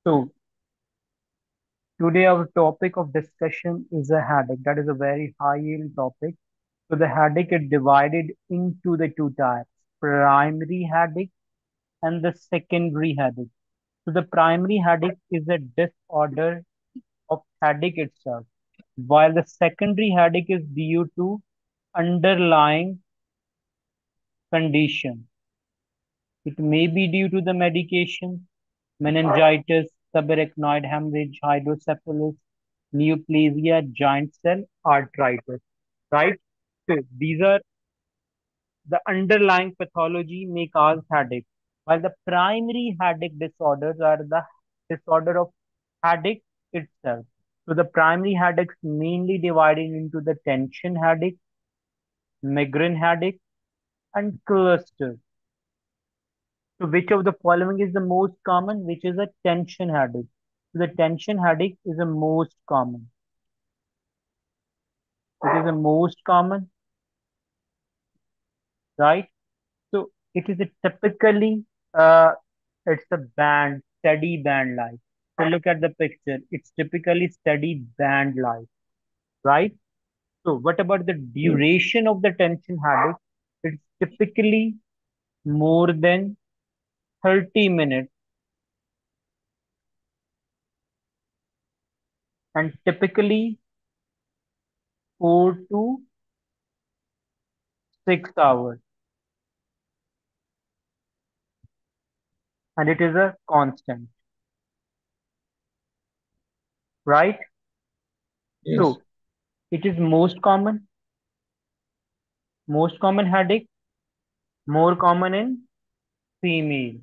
So today our topic of discussion is a headache. That is a very high yield topic. So the headache is divided into the two types, primary headache and the secondary headache. So the primary headache is a disorder of headache itself, while the secondary headache is due to underlying condition. It may be due to the medication, meningitis, subarachnoid hemorrhage, hydrocephalus, neoplasia, giant cell arteritis, right? So these are the underlying pathology may cause headache, while the primary headache disorders are the disorder of headache itself. So the primary headaches mainly divided into the tension headache, migraine headache, and cluster. So which of the following is the most common? Which is a tension headache? So the tension headache is the most common. It is the most common, right? So it is a typically it's a band, steady band light. So look at the picture. It's typically steady band light, right? So what about the Yes. duration of the tension headache? It's typically more than 30 minutes and typically 4 to 6 hours. And it is a constant, right? Yes. So it is most common headache, more common in female,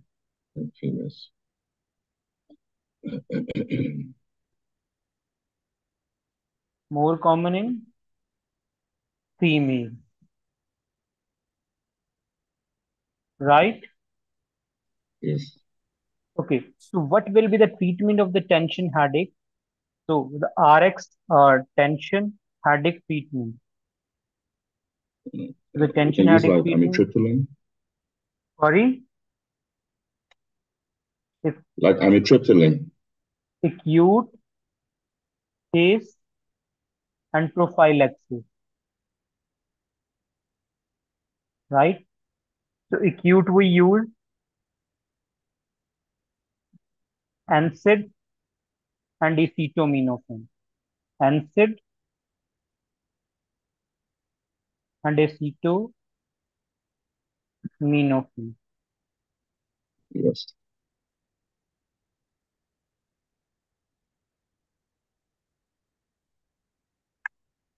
Okay. Yes. more common in female, right? Yes. Okay, so what will be the treatment of the tension headache? So the RX or tension headache treatment. The We tension can use headache like treatment, amitriptyline, sorry, if like amitriptyline. acute case and prophylaxis, right? So acute we use NSAID and acetaminophen. NSAID and acetaminophen. Yes.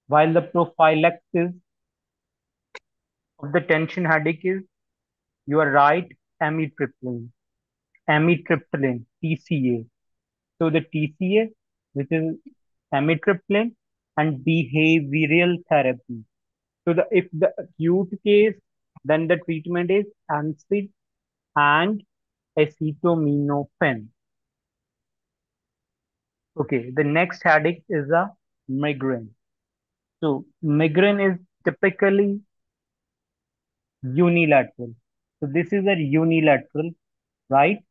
While the prophylaxis of the tension headache is, you are right, amitriptyline. Amitriptyline, TCA. So the TCA, which is amitriptyline and behavioral therapy. So the if the acute case, then the treatment is NSAID and acetaminophen. Okay, the next headache is a migraine. So migraine is typically unilateral. So this is a unilateral, right?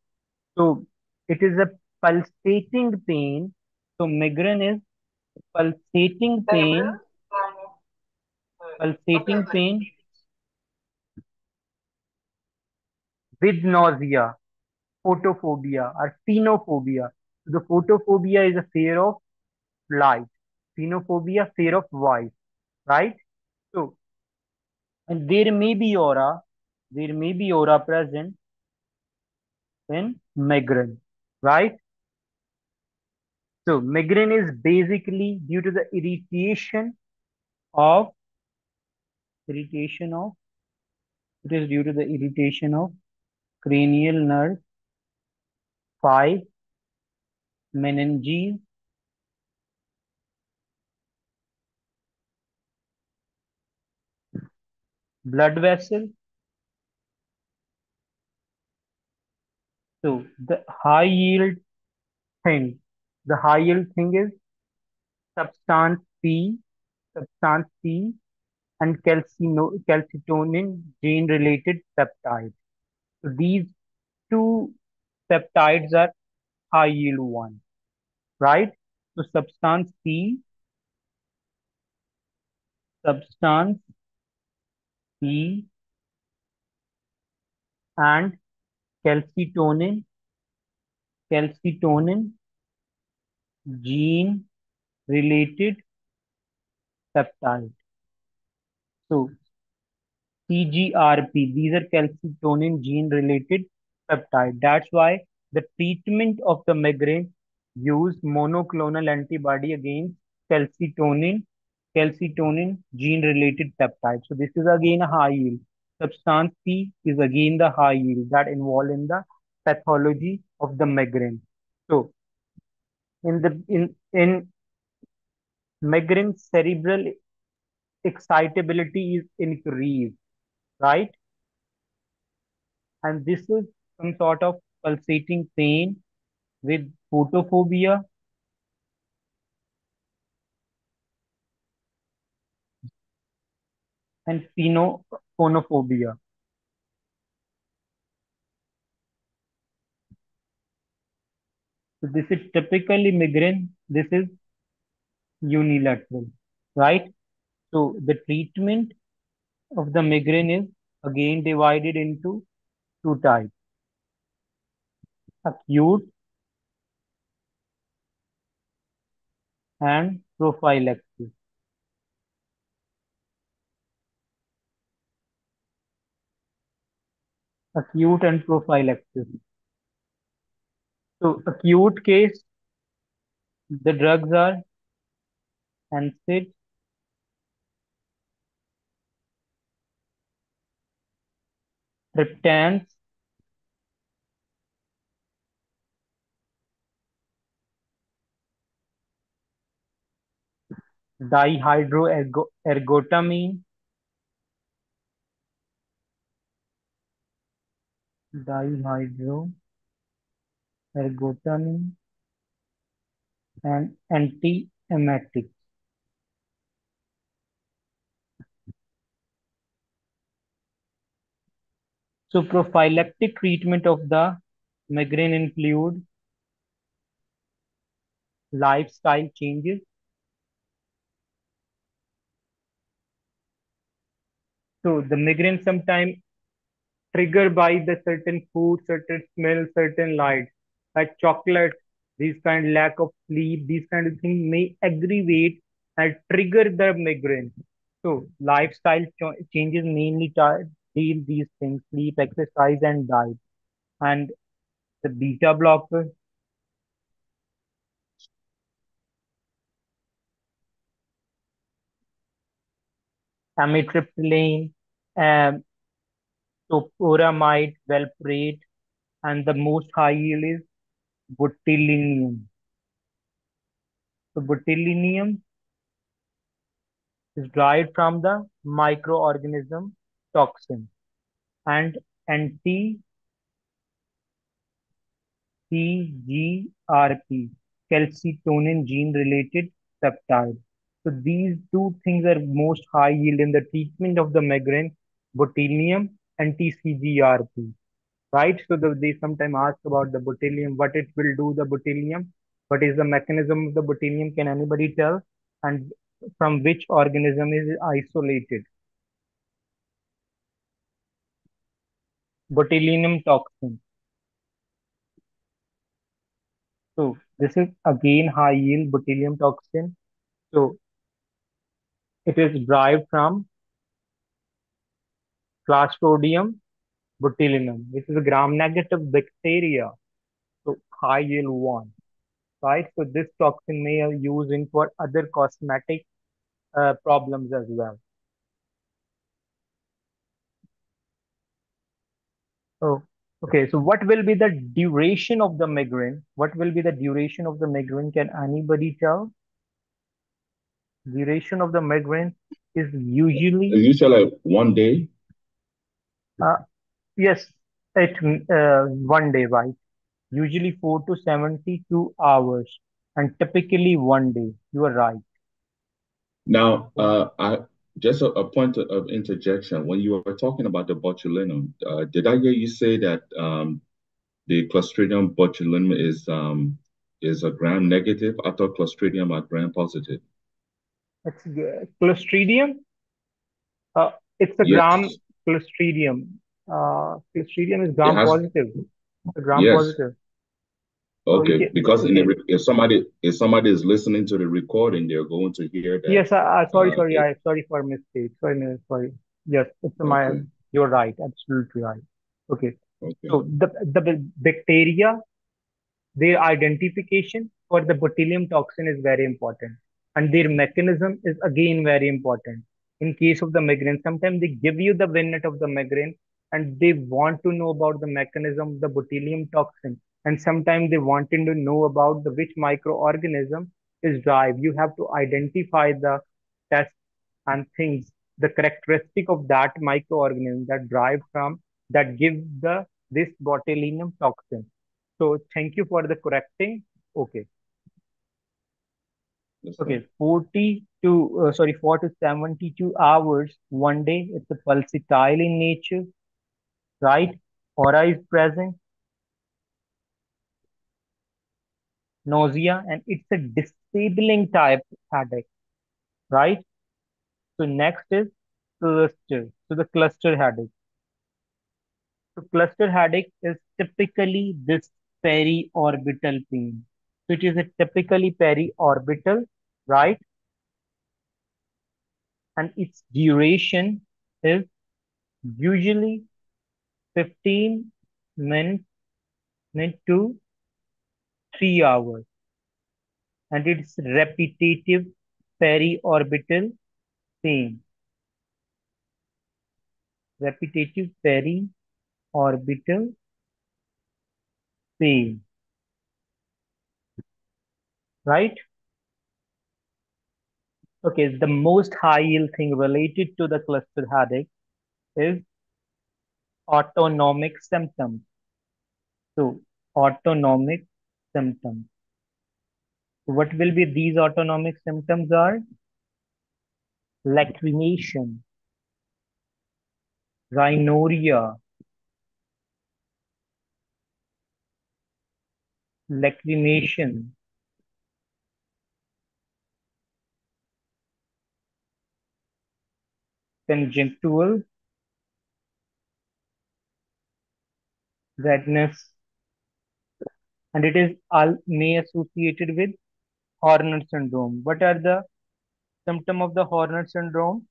So it is a pulsating pain. So migraine is pulsating pain, pulsating pain with nausea, photophobia or phenophobia. The photophobia is a fear of light. Phenophobia, fear of white, right? So, and there may be aura present in migraine, right? So, migraine is basically due to the of irritation of it is due to the irritation of cranial nerve 5, meninges, blood vessel. So, thing, the high yield thing is substance P, substance P, and calcitonin gene related peptides. So these two peptides are high yield one, right? So substance P and calcitonin, calcitonin gene related peptide. So CGRP, these are calcitonin gene related peptide. That's why the treatment of the migraine use monoclonal antibody against calcitonin, calcitonin gene related peptide. So this is again a high yield. Substance P is again the high yield that involved in the pathology of the migraine. So in migraine, cerebral excitability is increased, right? And this is some sort of pulsating pain with photophobia and phonophobia. So this is typically migraine. This is unilateral, right? So the treatment of the migraine is again divided into two types: acute and prophylaxis. Acute and prophylaxis. So acute case, the drugs are NSAID, triptans, dihydroergotamine, dihydroergotamine, and antiemetics. So prophylactic treatment of the migraine include lifestyle changes. So the migraine sometimes triggered by the certain food, certain smell, certain light, like chocolate, these kind lack of sleep, these kind of things may aggravate and trigger the migraine. So lifestyle changes mainly deal these things: sleep, exercise, and diet. And the beta blocker, amitriptyline, um, toporamide, valproate, and the most high yield is botulinum. So botulinum is derived from the microorganism toxin and anti-CGRP, calcitonin gene related peptide. So these two things are most high yield in the treatment of the migraine: botulinum, anti-CGRP. Right? So they sometimes ask about the botulinum, what it will do, the botulinum, what is the mechanism of the botulinum, can anybody tell? And from which organism is it isolated? Botulinum toxin. So this is again high yield botulinum toxin. So it is derived from Clostridium botulinum, which is a gram-negative bacteria. So high yield one, right? So this toxin may are used in for other cosmetic problems as well. Oh, okay. So what will be the duration of the migraine? What will be the duration of the migraine? Can anybody tell? Duration of the migraine is usually, You said like 1 day? uh, yes, it 1 day, right? Usually 4 to 72 hours, and typically 1 day. You are right. Now, I just a point of interjection. When you were talking about the botulinum, did I hear you say that the Clostridium botulinum is a gram negative. I thought Clostridium are gram positive. It's Clostridium. Uh, it's a gram Yes, Clostridium. Clostridium is it gram has. positive. A gram Yes. positive. So Okay. Because in the okay. if somebody is listening to the recording, they're going to hear that. Yes, sorry, It. I sorry for mistake. Sorry. Yes, it's my. Okay. You're right. Absolutely right. Okay. Okay. So the bacteria, their identification for the botulinum toxin is very important, and their mechanism is again very important. In case of the migraine, sometimes they give you the vignette of the migraine, and they want to know about the mechanism of the botulinum toxin, and sometimes they wanted to know about the which microorganism is drive. You have to identify the test and things, the characteristic of that microorganism that drive from that give the this botulinum toxin. So thank you for the correcting. Okay. That's Okay. fine. 4 to 72 hours one day. It's a pulsatile in nature, right? Aura is present, nausea, and it's a disabling type headache, right? So next is cluster. So the cluster headache. So cluster headache is typically this periorbital pain. So it is a typically periorbital, right? And its duration is usually 15 minutes to 3 hours, and it's repetitive periorbital pain. Repetitive periorbital pain, right? Okay, the most high yield thing related to the cluster headache is autonomic symptoms. So, autonomic symptoms. What will be these autonomic symptoms are? Lacrimation, rhinorrhea, lacrimation, conjunctival redness, and it is all may associated with Horner syndrome. What are the symptoms of the Horner syndrome?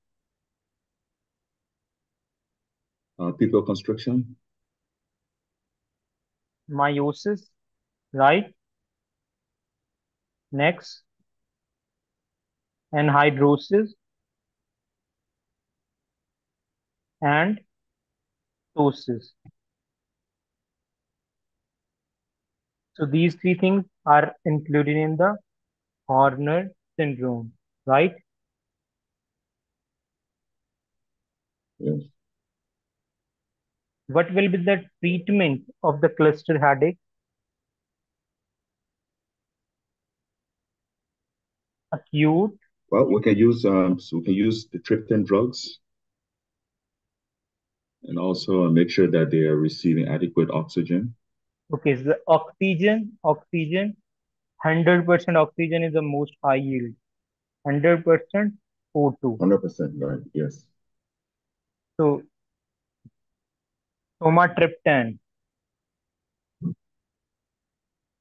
People constriction. Meiosis, right? Next, anhidrosis and ptosis. So these three things are included in the Horner syndrome, right? Yes. What will be the treatment of the cluster headache? Acute. Well, we can use the trypsin drugs and also make sure that they are receiving adequate oxygen. Okay, so the oxygen, 100% oxygen is the most high yield. 100% O2. 100% right. Yes. So somatriptan,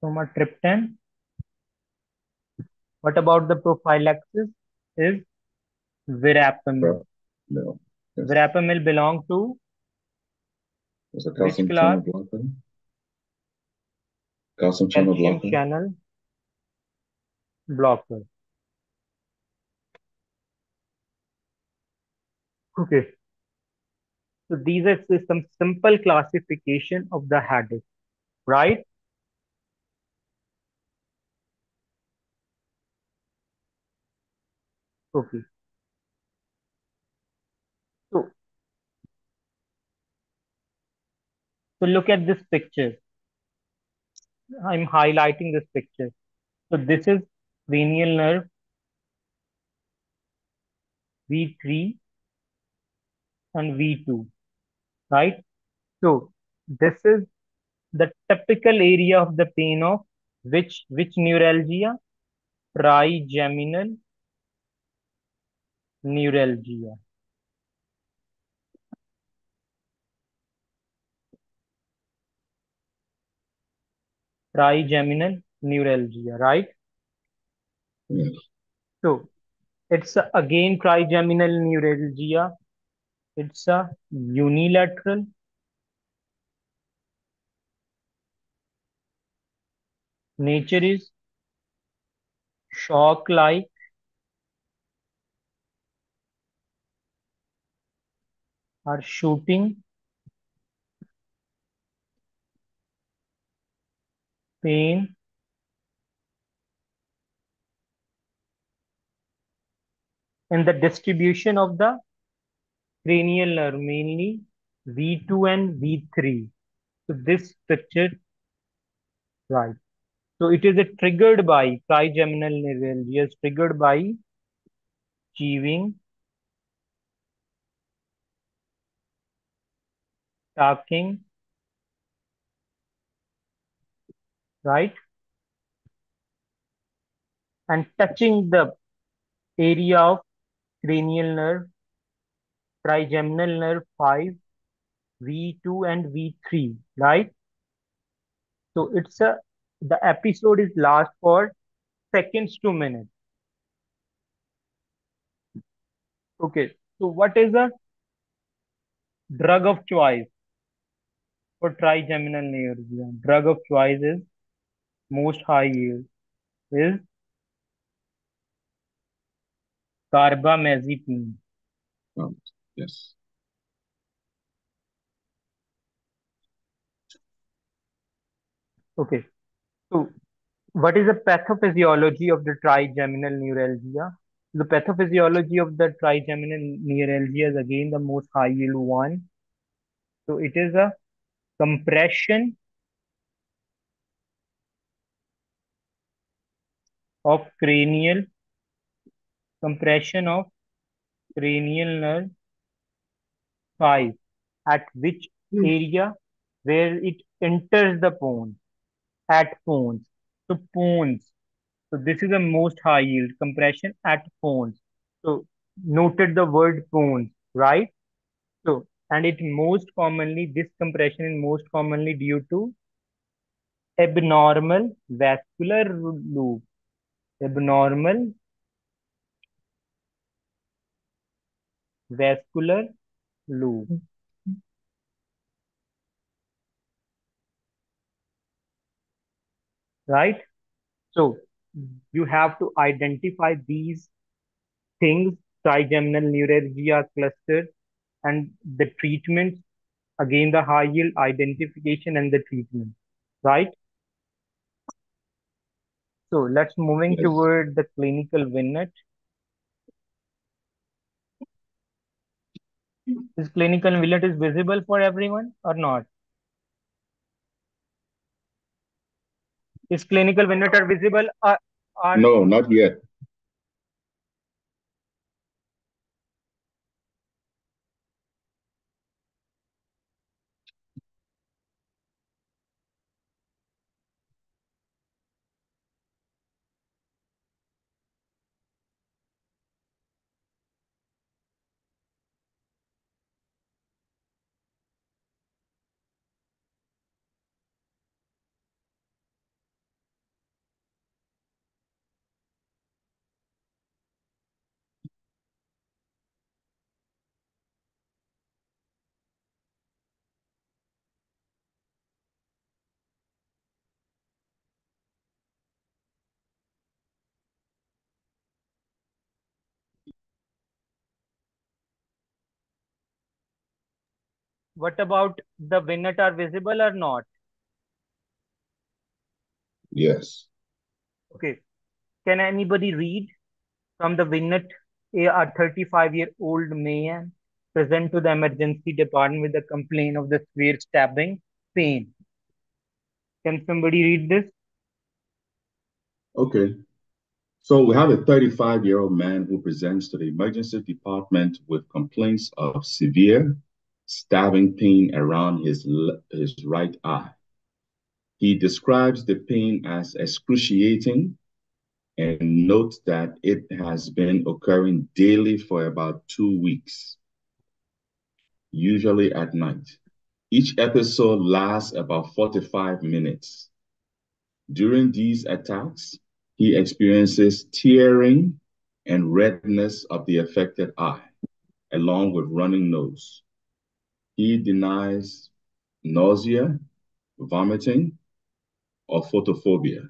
somatriptan. What about the prophylaxis? Is verapamil. Right. No. Yes. Verapamil belong to It's a which calcium channel class? blocker. Calcium channel Calcium blocker. channel blocker. Okay. So these are some simple classification of the headache, right? Okay. So, so look at this picture. I'm highlighting this picture. So this is cranial nerve V3 and V2, right? So this is The typical area of the pain of which neuralgia? Trigeminal neuralgia. Trigeminal neuralgia, right? Yes. So it's again trigeminal neuralgia. It's a unilateral. Nature is shock-like or shooting pain in the distribution of the cranial nerve, mainly V2 and V3. So this picture, right. So it is triggered by trigeminal neuralgia, is triggered by achieving, talking, right, and touching the area of cranial nerve, trigeminal nerve 5, V2 and V3, right? So the episode is last for seconds to minutes. Okay. So what is the drug of choice for trigeminal neuralgia? Drug of choice is most high yield is carbamazepine. Um, yes. Okay. So what is the pathophysiology of the trigeminal neuralgia? The pathophysiology of the trigeminal neuralgia is again the most high yield one. So it is a compression of cranial compression of cranial nerve 5 at which Mm. area where it enters the pons at pons. So pons. So this is the most high yield compression at pons. So noted the word pons, right? So and it most commonly this compression is most commonly due to abnormal vascular loop. Abnormal vascular loop, right? So you have to identify these things, trigeminal neuralgia cluster, and the treatments, again the high yield identification and the treatment, right? So let's moving Yes. toward the clinical vignette. Is clinical vignette is visible for everyone or not? Is clinical vignette are visible are No, not yet. what about the vignette are visible or not? Yes. Okay. Can anybody read from the vignette? A 35-year-old man present to the emergency department with a complaint of the severe stabbing pain. Can somebody read this? Okay. So we have a 35-year-old man who presents to the emergency department with complaints of severe stabbing pain around his right eye. He describes the pain as excruciating and notes that it has been occurring daily for about 2 weeks, usually at night. Each episode lasts about 45 minutes. During these attacks, he experiences tearing and redness of the affected eye, along with running nose. He denies nausea, vomiting, or photophobia.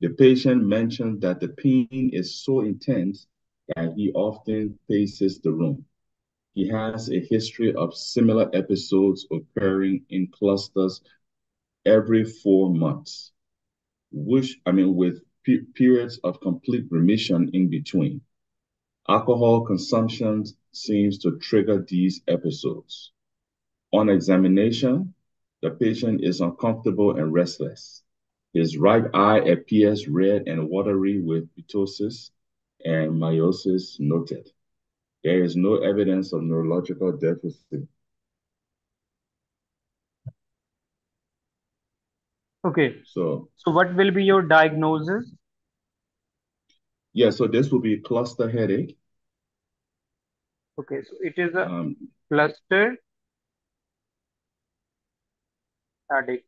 The patient mentioned that the pain is so intense that he often paces the room. He has a history of similar episodes occurring in clusters every 4 months, with periods of complete remission in between. Alcohol consumption seems to trigger these episodes. On examination, the patient is uncomfortable and restless. His right eye appears red and watery with ptosis and miosis noted. There is no evidence of neurological deficit. Okay. So, So what will be your diagnosis? yeah, so this will be cluster headache. Okay, so it is a Um, cluster headache.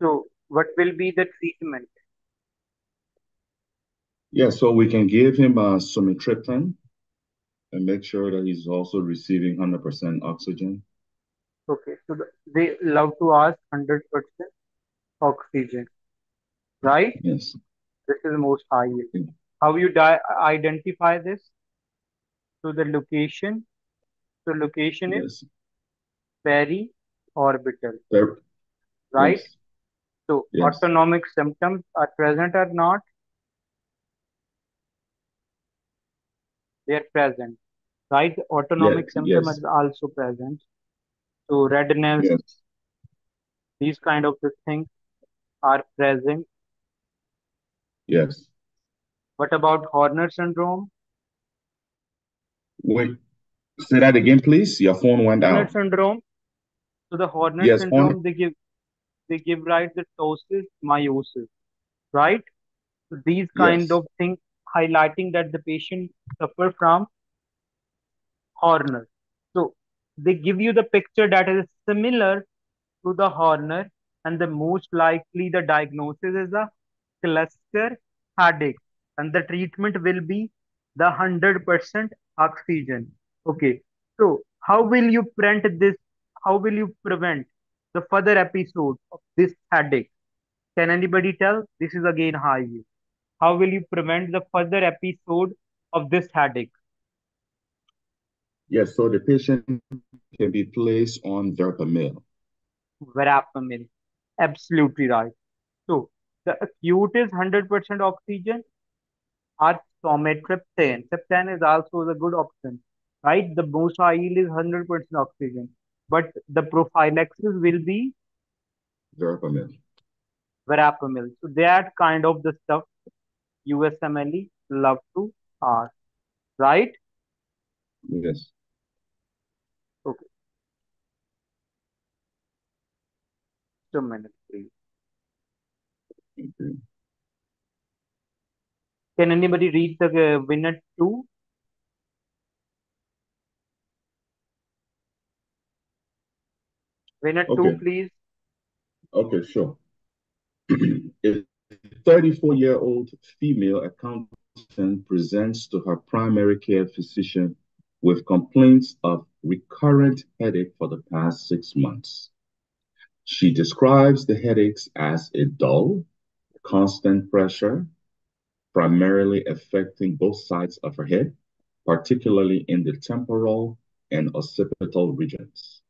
So what will be the treatment? yeah, so we can give him sumatriptan and make sure that he's also receiving 100% oxygen. Okay, so they love to ask 100% oxygen, right? Yes. This is most high yield. How you identify this? So the location. So location is Yes. peri-orbital, There, right? yes. So Yes. autonomic symptoms are present or not? They are present, right? The Yeah. autonomic symptom Yes. is also present. So redness, Yes. these kind of the things are present. Yes. What about Horner syndrome? Wait. Say that again, please. Your phone went Horner out. syndrome. So the Horner Yes. On. syndrome, they give right the ptosis, meiosis, right? So these kind Yes. of things highlighting that the patient suffer from Horner. So they give you the picture that is similar to the Horner, and the most likely the diagnosis is a cluster headache, and the treatment will be the 100% oxygen. Okay, so how will you prevent this? How will you prevent the further episode of this headache? Can anybody tell? This is again high. How will you prevent the further episode of this headache? Yes. So the patient can be placed on verapamil. Verapamil. Absolutely right. So the acute is 100% oxygen or somatropin. Triptan is also the good option, right? The most high yield is 100% oxygen, but the prophylaxis will be Verapamil. verapamil. So that kind of the stuff USMLE love to ask, right? Yes. Okay, 2 minutes, please. Okay. Can anybody read the winner two? Winner two, Okay. please. Okay. Sure. A 34-year-old female accountant presents to her primary care physician with complaints of recurrent headache for the past 6 months. She describes the headaches as a dull, constant pressure, primarily affecting both sides of her head, particularly in the temporal and occipital regions.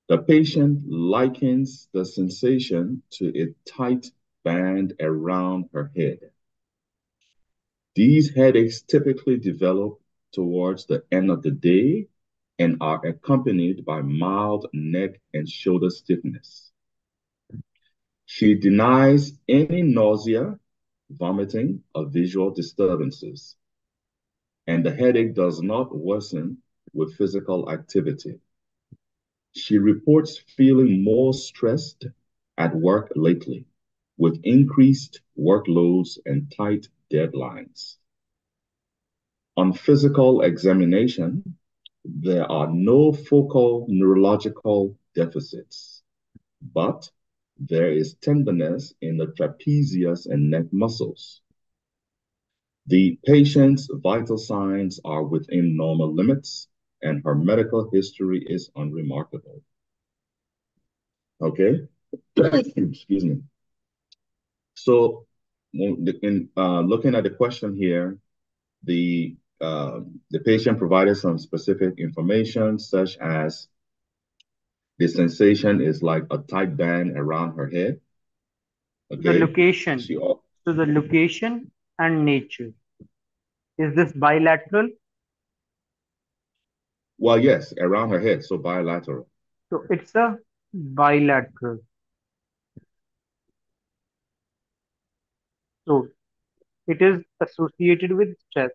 The patient likens the sensation to a tight band around her head. These headaches typically develop towards the end of the day and are accompanied by mild neck and shoulder stiffness. She denies any nausea, vomiting, or visual disturbances, and the headache does not worsen with physical activity. She reports feeling more stressed at work lately, with increased workloads and tight deadlines. On physical examination, there are no focal neurological deficits, but there is tenderness in the trapezius and neck muscles. The patient's vital signs are within normal limits, and her medical history is unremarkable. Okay? Excuse me. So, in looking at the question here, the the patient provided some specific information, such as the sensation is like a tight band around her head. The Okay. location. She, So the location and nature. Is this bilateral? well, yes, around her head, so bilateral. So it's a bilateral. So it is associated with stress.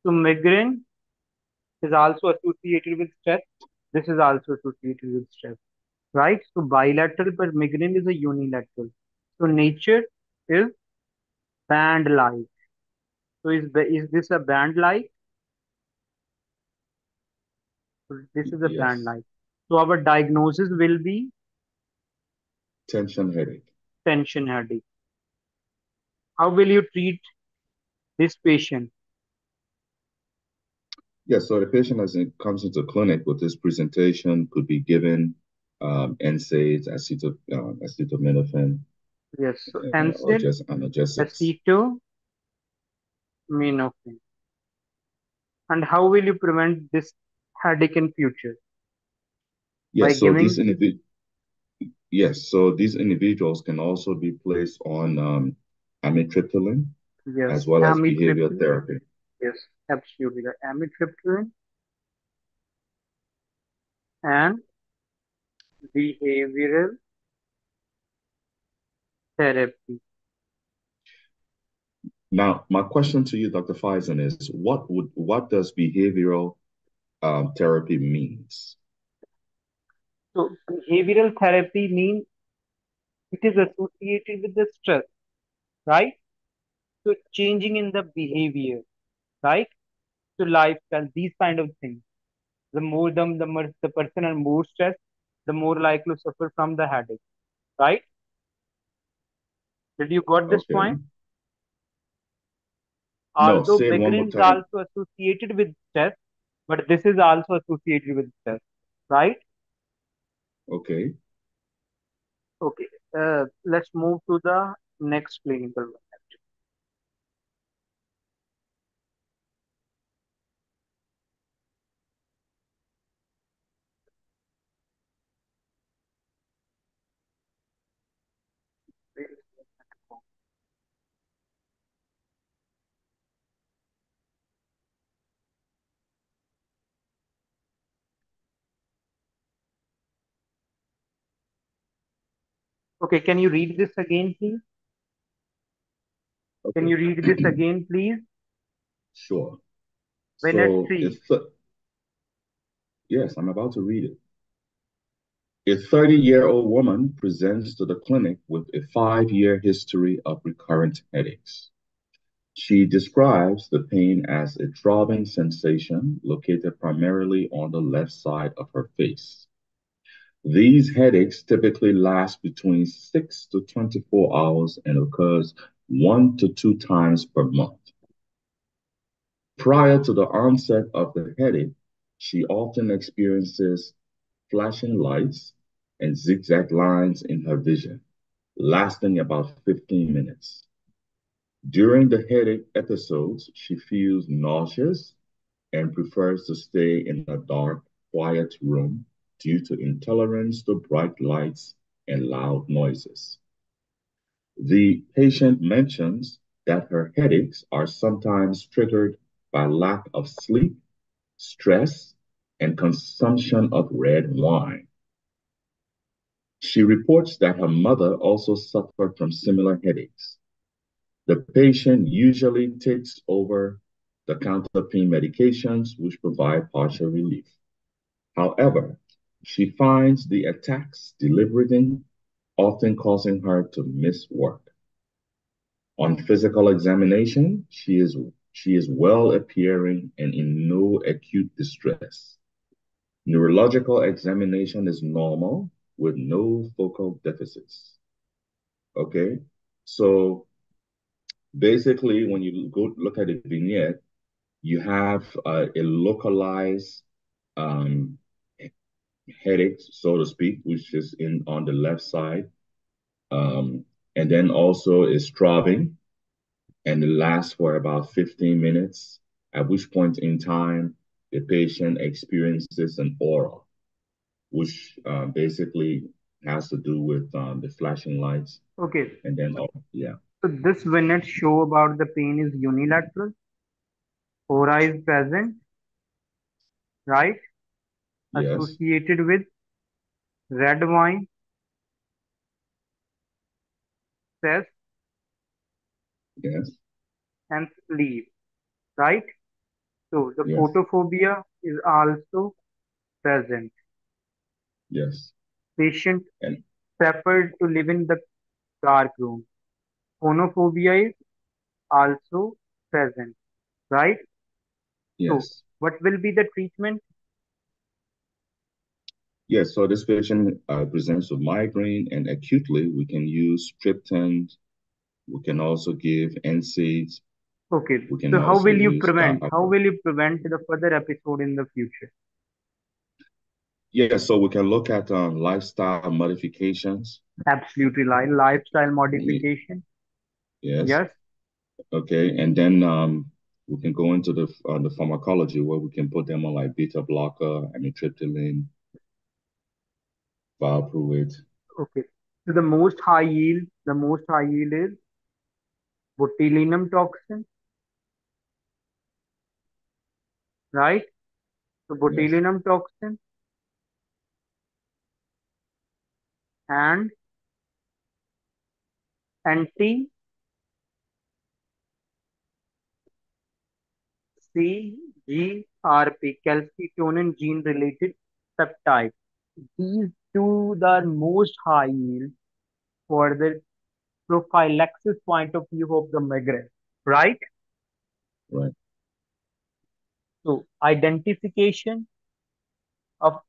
So migraine is also associated with stress. This is also associated with stress, right? So bilateral, but migraine is a unilateral. So nature is band-like. So is this a band-like? This is a Yes. band-like. So our diagnosis will be Tension headache. tension headache. How will you treat this patient? Yes, so the patient as it comes into clinic with this presentation could be given NSAIDs, acetaminophen, Yes, so or NSAID, just analgesics. acetaminophen. And how will you prevent this headache in future? By Yes, so giving, these individuals can also be placed on amitriptyline yes, as well as behavior amitriptyline. therapy. Yes, absolutely. The amitriptyline and behavioral therapy. Now, my question to you, Dr. Faison, is what does behavioral therapy means? So behavioral therapy means it is associated with the stress, right? So changing in the behavior, right? So lifestyle, these kind of things. The person are more stressed, the more likely to suffer from the headache, right? Did you got this Okay. point? No, Although say it one more migraine is time. also associated with stress, but this is also associated with stress, right? Okay. Okay. Let's move to the next clinical one. Okay, can you read this again, please? Can Okay. you read this again, please? Sure. Minute So three. yes, I'm about to read it. A 30-year-old woman presents to the clinic with a 5-year history of recurrent headaches. She describes the pain as a throbbing sensation located primarily on the left side of her face. These headaches typically last between 6 to 24 hours and occurs 1 to 2 times per month. Prior to the onset of the headache, she often experiences flashing lights and zigzag lines in her vision, lasting about 15 minutes. During the headache episodes, she feels nauseous and prefers to stay in a dark, quiet room due to intolerance to bright lights and loud noises. The patient mentions that her headaches are sometimes triggered by lack of sleep, stress, and consumption of red wine. She reports that her mother also suffered from similar headaches. The patient usually takes over the counter pain medications, which provide partial relief. However, she finds the attacks debilitating often causing her to miss work. On physical examination, she is well appearing and in no acute distress. Neurological examination is normal with no focal deficits. Okay, so basically, when you go look at the vignette, you have a localized um, headache, so to speak, which is in on the left side, um, and then also is throbbing, and it lasts for about 15 minutes, at which point in time the patient experiences an aura, which basically has to do with the flashing lights. Okay, And then, oh, yeah, so this vignette show about the pain is unilateral, aura is present, right? yes, Associated with red wine, stress, yes, and sleep, right? So the yes, photophobia is also present. yes. Patient And preferred to live in the dark room. Phonophobia is also present, right? So yes, what will be the treatment? yes. So this patient presents with migraine, and acutely, we can use triptans. We can also give NSAIDs. Okay, We can so how also will you use prevent? How will you prevent the further episode in the future? yeah. So we can look at lifestyle modifications. Absolutely, like lifestyle Ye- modification. Yes. Yes. Okay. And then we can go into the pharmacology where we can put them on like beta blocker, amitriptyline, valproate. Okay. So the most high yield is botulinum toxin, right? So Yes. botulinum toxin and anti CGRP, calcitonin gene related peptide. These two are most high yield for the prophylaxis point of view of the migraine, right? Right. So identification of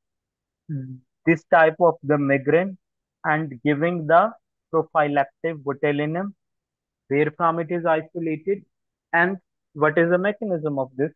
this type of the migraine and giving the prophylactic botulinum, where from it is isolated, and what is the mechanism of this?